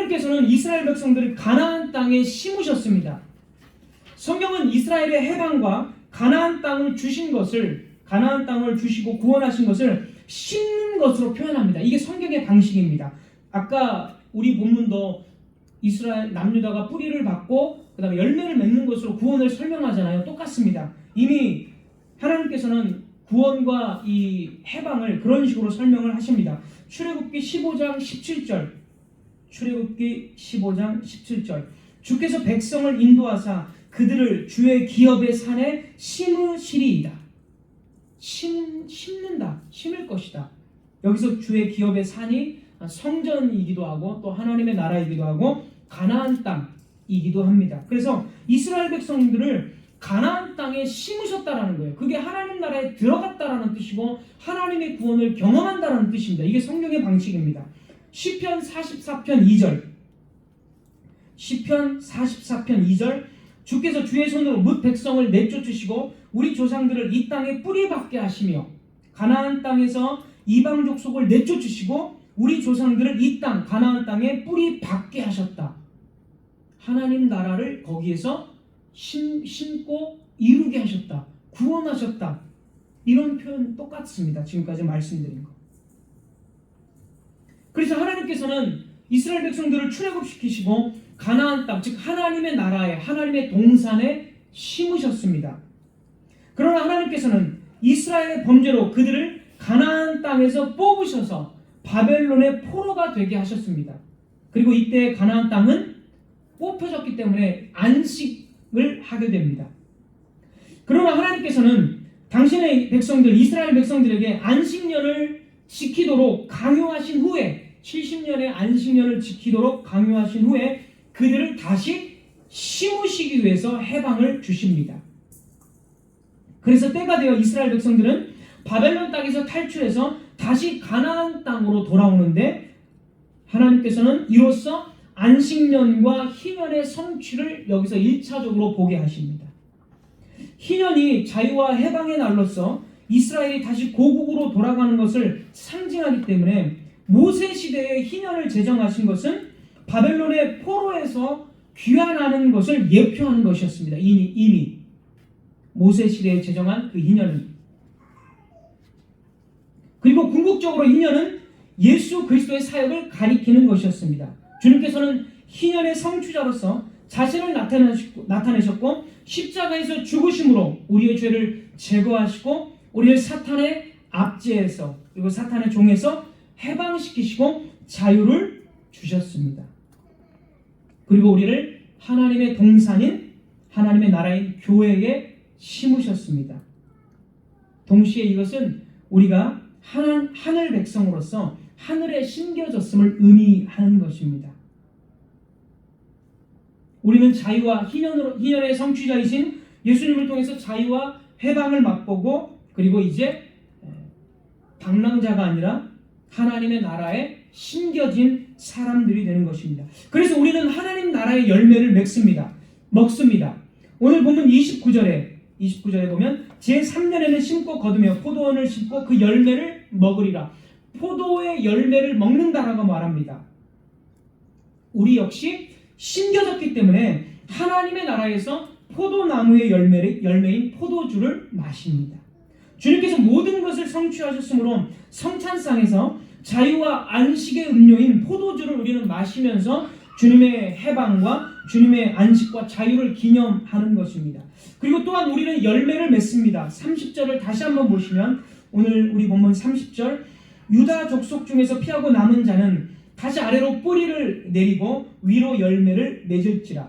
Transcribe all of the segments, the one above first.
하나님께서는 이스라엘 백성들을 가나안 땅에 심으셨습니다. 성경은 이스라엘의 해방과 가나안 땅을 주신 것을, 가나안 땅을 주시고 구원하신 것을 심는 것으로 표현합니다. 이게 성경의 방식입니다. 아까 우리 본문도 이스라엘 남유다가 뿌리를 받고 그 다음에 열매를 맺는 것으로 구원을 설명하잖아요. 똑같습니다. 이미 하나님께서는 구원과 이 해방을 그런 식으로 설명을 하십니다. 출애굽기 15장 17절, 출애굽기 15장 17절, 주께서 백성을 인도하사 그들을 주의 기업의 산에 심으시리이다. 심는다, 심을 것이다. 여기서 주의 기업의 산이 성전이기도 하고 또 하나님의 나라이기도 하고 가나안 땅이기도 합니다. 그래서 이스라엘 백성들을 가나안 땅에 심으셨다라는 거예요. 그게 하나님 나라에 들어갔다라는 뜻이고 하나님의 구원을 경험한다라는 뜻입니다. 이게 성경의 방식입니다. 시편 44편 2절, 시편 44편 2절, 주께서 주의 손으로 뭇 백성을 내쫓으시고 우리 조상들을 이 땅에 뿌리박게 하시며 가나안 땅에서 이방 족속을 내쫓으시고 우리 조상들을 이 땅 가나안 땅에 뿌리박게 하셨다. 하나님 나라를 거기에서 심고 이루게 하셨다. 구원하셨다. 이런 표현 똑같습니다. 지금까지 말씀드린 거. 그래서 하나님께서는 이스라엘 백성들을 출애굽시키시고 가나안 땅, 즉 하나님의 나라에, 하나님의 동산에 심으셨습니다. 그러나 하나님께서는 이스라엘의 범죄로 그들을 가나안 땅에서 뽑으셔서 바벨론의 포로가 되게 하셨습니다. 그리고 이때 가나안 땅은 뽑혀졌기 때문에 안식을 하게 됩니다. 그러나 하나님께서는 당신의 백성들, 이스라엘 백성들에게 안식년을 지키도록 강요하신 후에 70년의 안식년을 지키도록 강요하신 후에 그들을 다시 심으시기 위해서 해방을 주십니다. 그래서 때가 되어 이스라엘 백성들은 바벨론 땅에서 탈출해서 다시 가나안 땅으로 돌아오는데 하나님께서는 이로써 안식년과 희년의 성취를 여기서 1차적으로 보게 하십니다. 희년이 자유와 해방의 날로서 이스라엘이 다시 고국으로 돌아가는 것을 상징하기 때문에 모세 시대에 희년을 제정하신 것은 바벨론의 포로에서 귀환하는 것을 예표하는 것이었습니다. 이미 모세 시대에 제정한 그 희년은. 그리고 궁극적으로 희년은 예수 그리스도의 사역을 가리키는 것이었습니다. 주님께서는 희년의 성취자로서 자신을 나타내셨고 십자가에서 죽으심으로 우리의 죄를 제거하시고 우리를 사탄의 압제에서 그리고 사탄의 종에서 해방시키시고 자유를 주셨습니다. 그리고 우리를 하나님의 동산인 하나님의 나라인 교회에 심으셨습니다. 동시에 이것은 우리가 하늘 백성으로서 하늘에 심겨졌음을 의미하는 것입니다. 우리는 자유와 희년의 성취자이신 예수님을 통해서 자유와 해방을 맛보고 그리고 이제 방랑자가 아니라 하나님의 나라에 심겨진 사람들이 되는 것입니다. 그래서 우리는 하나님 나라의 열매를 먹습니다. 오늘 보면 29절에 보면 제3년에는 심고 거두며 포도원을 심고 그 열매를 먹으리라. 포도의 열매를 먹는다라고 말합니다. 우리 역시 심겨졌기 때문에 하나님의 나라에서 포도나무의 열매인 포도주를 마십니다. 주님께서 모든 것을 성취하셨으므로 성찬상에서 자유와 안식의 음료인 포도주를 우리는 마시면서 주님의 해방과 주님의 안식과 자유를 기념하는 것입니다. 그리고 또한 우리는 열매를 맺습니다. 30절을 다시 한번 보시면 오늘 우리 본문 30절, 유다 족속 중에서 피하고 남은 자는 다시 아래로 뿌리를 내리고 위로 열매를 맺을지라.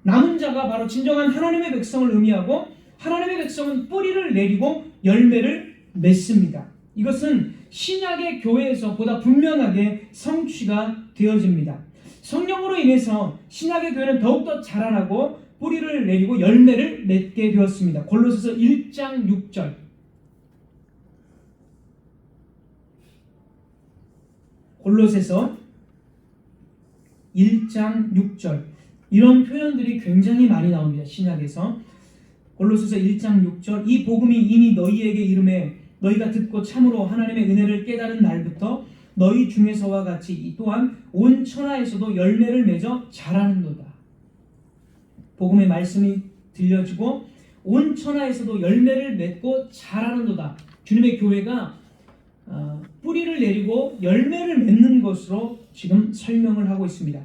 남은 자가 바로 진정한 하나님의 백성을 의미하고 하나님의 백성은 뿌리를 내리고 열매를 맺습니다. 이것은 신약의 교회에서 보다 분명하게 성취가 되어집니다. 성령으로 인해서 신약의 교회는 더욱더 자라나고 뿌리를 내리고 열매를 맺게 되었습니다. 골로새서 1장 6절. 골로새서 1장 6절. 이런 표현들이 굉장히 많이 나옵니다. 신약에서. 골로새서 1장 6절. 이 복음이 이미 너희에게 이름에 너희가 듣고 참으로 하나님의 은혜를 깨달은 날부터 너희 중에서와 같이 이 또한 온 천하에서도 열매를 맺어 자라는도다. 복음의 말씀이 들려지고 온 천하에서도 열매를 맺고 자라는도다. 주님의 교회가 뿌리를 내리고 열매를 맺는 것으로 지금 설명을 하고 있습니다.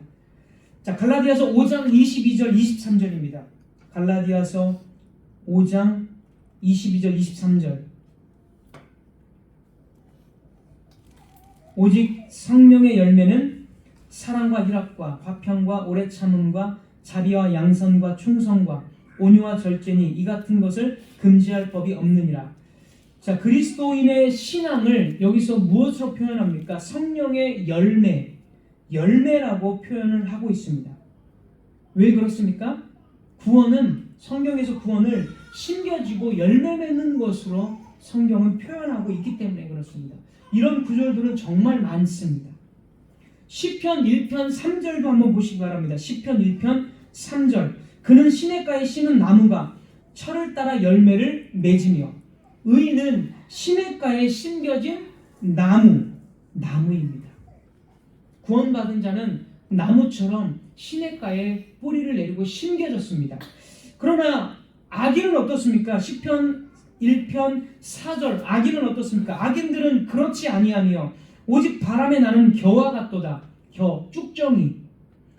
자, 갈라디아서 5장 22절 23절입니다. 갈라디아서 5장 22절 23절. 오직 성령의 열매는 사랑과 희락과 화평과 오래 참음과 자비와 양선과 충성과 온유와 절제니 이 같은 것을 금지할 법이 없느니라. 자, 그리스도인의 신앙을 여기서 무엇으로 표현합니까? 성령의 열매라고 표현을 하고 있습니다. 왜 그렇습니까? 구원은, 성경에서 구원을 심겨지고 열매 맺는 것으로 성경은 표현하고 있기 때문에 그렇습니다. 이런 구절들은 정말 많습니다. 시편 1편 3절도 한번 보시기 바랍니다. 시편 1편 3절. 그는 시냇가에 심은 나무가 철을 따라 열매를 맺으며, 의인은 시냇가에 심겨진 나무입니다. 구원받은 자는 나무처럼 시냇가에 뿌리를 내리고 심겨졌습니다. 그러나 악인은 어떻습니까? 시편 1편 4절. 악인은 어떻습니까? 악인들은 그렇지 아니하며 오직 바람에 나는 겨와 같도다. 겨, 쭉정이.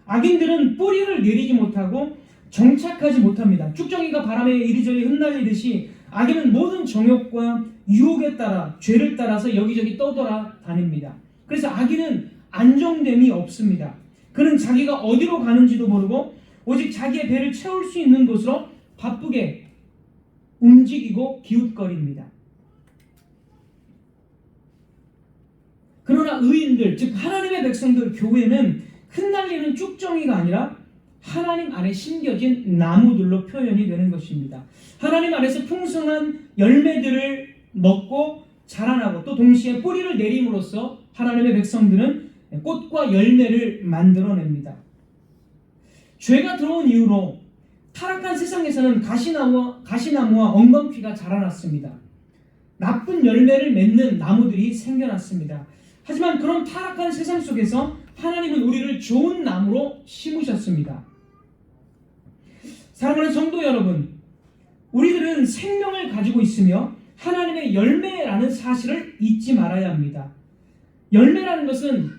악인들은 뿌리를 내리지 못하고 정착하지 못합니다. 쭉정이가 바람에 이리저리 흩날리듯이 악인은 모든 정욕과 유혹에 따라, 죄를 따라서 여기저기 떠돌아 다닙니다. 그래서 악인은 안정됨이 없습니다. 그는 자기가 어디로 가는지도 모르고 오직 자기의 배를 채울 수 있는 곳으로 바쁘게 움직이고 기웃거립니다. 그러나 의인들, 즉 하나님의 백성들, 교회는 흩날리는 쭉정이가 아니라 하나님 안에 심겨진 나무들로 표현이 되는 것입니다. 하나님 안에서 풍성한 열매들을 먹고 자라나고 또 동시에 뿌리를 내림으로써 하나님의 백성들은 꽃과 열매를 만들어냅니다. 죄가 들어온 이후로 타락한 세상에서는 가시나무와 엉겅퀴가 자라났습니다. 나쁜 열매를 맺는 나무들이 생겨났습니다. 하지만 그런 타락한 세상 속에서 하나님은 우리를 좋은 나무로 심으셨습니다. 사랑하는 성도 여러분, 우리들은 생명을 가지고 있으며 하나님의 열매라는 사실을 잊지 말아야 합니다. 열매라는 것은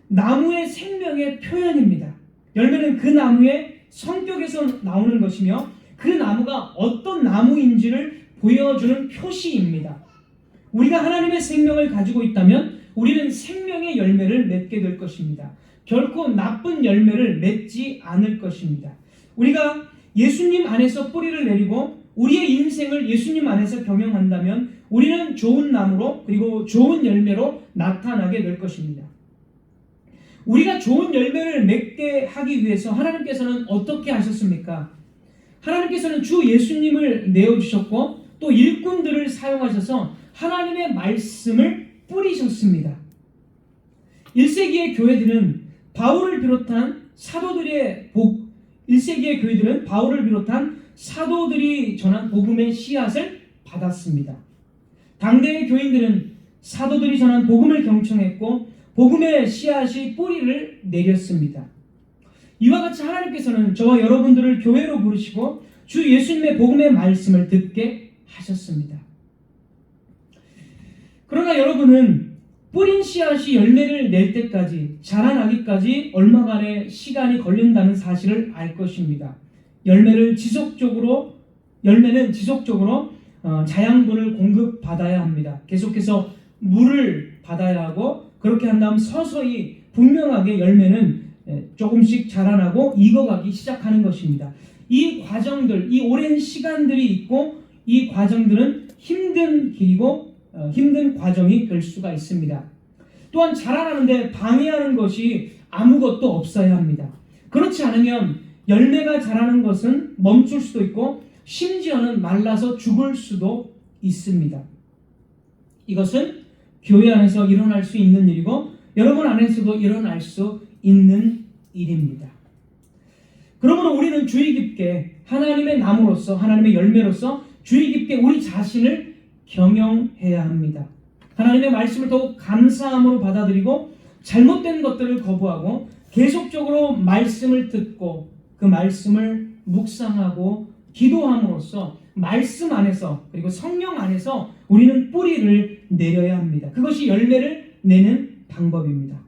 나무의 생명의 표현입니다. 열매는 그 나무의 성격에서 나오는 것이며 그 나무가 어떤 나무인지를 보여주는 표시입니다. 우리가 하나님의 생명을 가지고 있다면 우리는 생명의 열매를 맺게 될 것입니다. 결코 나쁜 열매를 맺지 않을 것입니다. 우리가 예수님 안에서 뿌리를 내리고 우리의 인생을 예수님 안에서 경영한다면 우리는 좋은 나무로 그리고 좋은 열매로 나타나게 될 것입니다. 우리가 좋은 열매를 맺게 하기 위해서 하나님께서는 어떻게 하셨습니까? 하나님께서는 주 예수님을 내어주셨고 또 일꾼들을 사용하셔서 하나님의 말씀을 뿌리셨습니다. 1세기의 교회들은 바울을 비롯한 사도들의 1세기의 교회들은 바울을 비롯한 사도들이 전한 복음의 씨앗을 받았습니다. 당대의 교인들은 사도들이 전한 복음을 경청했고 복음의 씨앗이 뿌리를 내렸습니다. 이와 같이 하나님께서는 저와 여러분들을 교회로 부르시고 주 예수님의 복음의 말씀을 듣게 하셨습니다. 그러나 여러분은 뿌린 씨앗이 열매를 낼 때까지, 자라나기까지 얼마간의 시간이 걸린다는 사실을 알 것입니다. 열매는 지속적으로 자양분을 공급받아야 합니다. 계속해서 물을 받아야 하고 그렇게 한 다음 서서히 분명하게 열매는 조금씩 자라나고 익어가기 시작하는 것입니다. 이 과정들, 이 오랜 시간들이 있고 이 과정들은 힘든 길이고 힘든 과정이 될 수가 있습니다. 또한 자라나는데 방해하는 것이 아무것도 없어야 합니다. 그렇지 않으면 열매가 자라는 것은 멈출 수도 있고 심지어는 말라서 죽을 수도 있습니다. 이것은 교회 안에서 일어날 수 있는 일이고 여러분 안에서도 일어날 수 있는 일입니다. 그러므로 우리는 주의 깊게 하나님의 나무로서, 하나님의 열매로서 주의 깊게 우리 자신을 경영해야 합니다. 하나님의 말씀을 더욱 감사함으로 받아들이고 잘못된 것들을 거부하고 계속적으로 말씀을 듣고 그 말씀을 묵상하고 기도함으로써 말씀 안에서 그리고 성령 안에서 우리는 뿌리를 내려야 합니다. 그것이 열매를 내는 방법입니다.